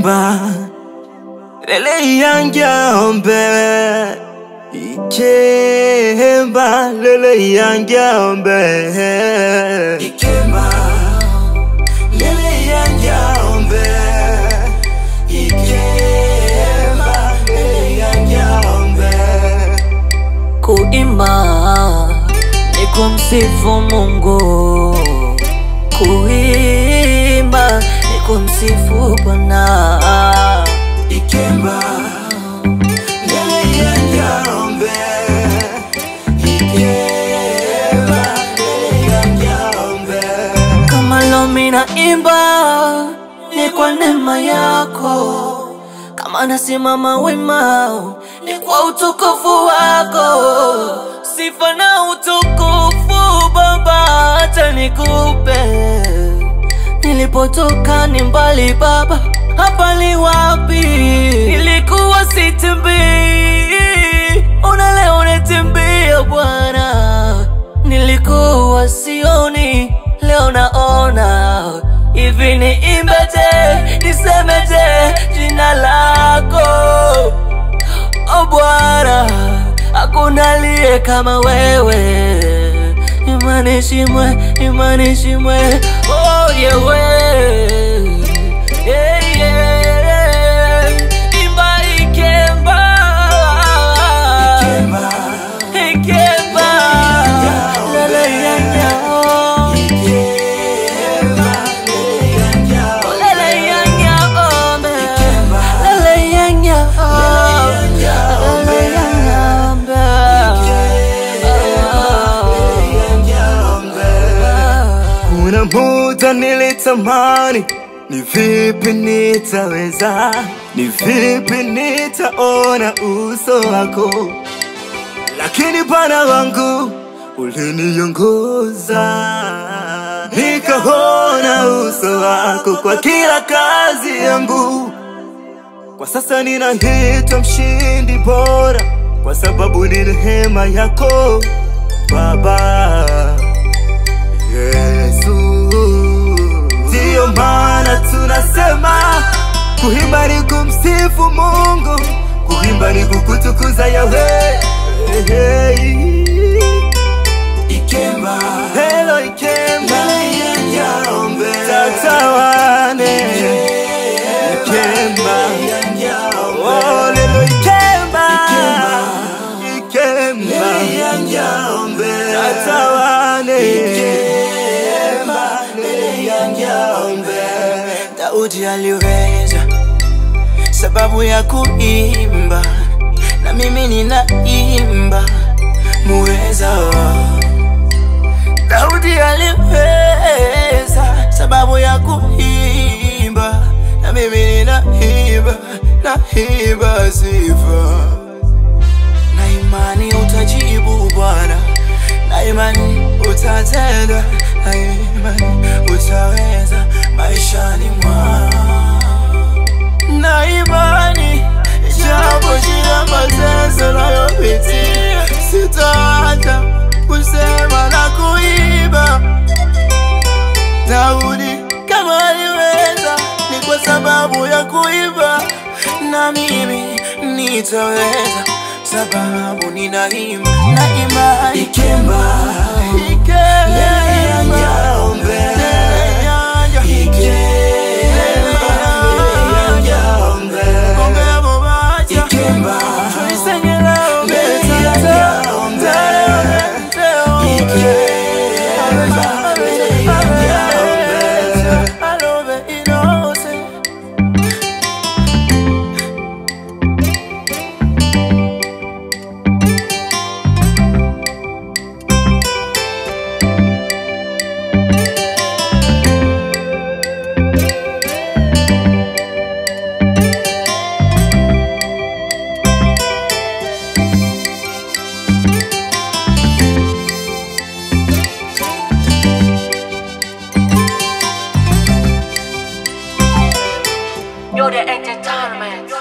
Ikemba lele yangyombe, Ikemba lele yangyombe, Ikemba lele yangyombe, Ikemba lele yangyombe. Kuimba ni kumsifu Mungu, kuimba ni kumsifu Bwana. Ikemba lele yangyombe, Ikemba lele yangyombe. Kama leo mina imba ni kwa neema yako, kama nasimama wima ni kwa utukufu wako. Sifa na utukufu Baba acha nikupe. Nilipotoka ni mbali Baba, hapa ni wapi? Nilikuwa sitembei, ona leo natembea Bwana. Nilikuwa sioni, leo naona. Hivi niimbeje, nisemeje jina lako o Bwana? Hakuna aliye kama wewe. Imani shimwe, imani shimwe, oh yewe, yeah, yeah. Imba Ikemba, Ikemba, Ikemba lele yangyombe, Ikemba lele yangyombe, lele yangyombe, lele yangyombe, lele yangyombe. Kuna muda nilitamani ni vipi nitaweza, ni vipi nitaona uso wako, lakini Bwana wangu uliniongoza, nikaona uso wako kwa kila kazi yangu. Kwa sasa ninaitwa mshindi bora, kwa sababu ni rehema yako Baba Yesu. Ndiyo maana tunasema kuimba ni kumsifu Mungu, kuimba ni kukutukuza Yahweh. Ikemba, hello Ikemba yangyombe, tatawane Ikemba, oh lelo Ikemba, Ikemba yangyombe, tatawane Ikemba yangyombe. Daudi aliweza sababu ya kuimba, na mimi ninaimba muweza. Daudi aliweza sababu ya kuimba, na mimi ninaimba, naimba sifa. Na imani utajibu Bwana, na imani utatenda, na imani utaweza maishani mwangu. Na imani japo shida mateso nayopitia, sitaacha kusema na kuimba. Daudi kama aliweza ni kwa sababu ya kuimba, na mimi nitaweza sababu ninaimba, na imani. Ikemba, lele yangyombe, Ikemba lele yangyombe, Ikemba lele yangyombe, Ikemba lele yangyombe. You're the entertainment.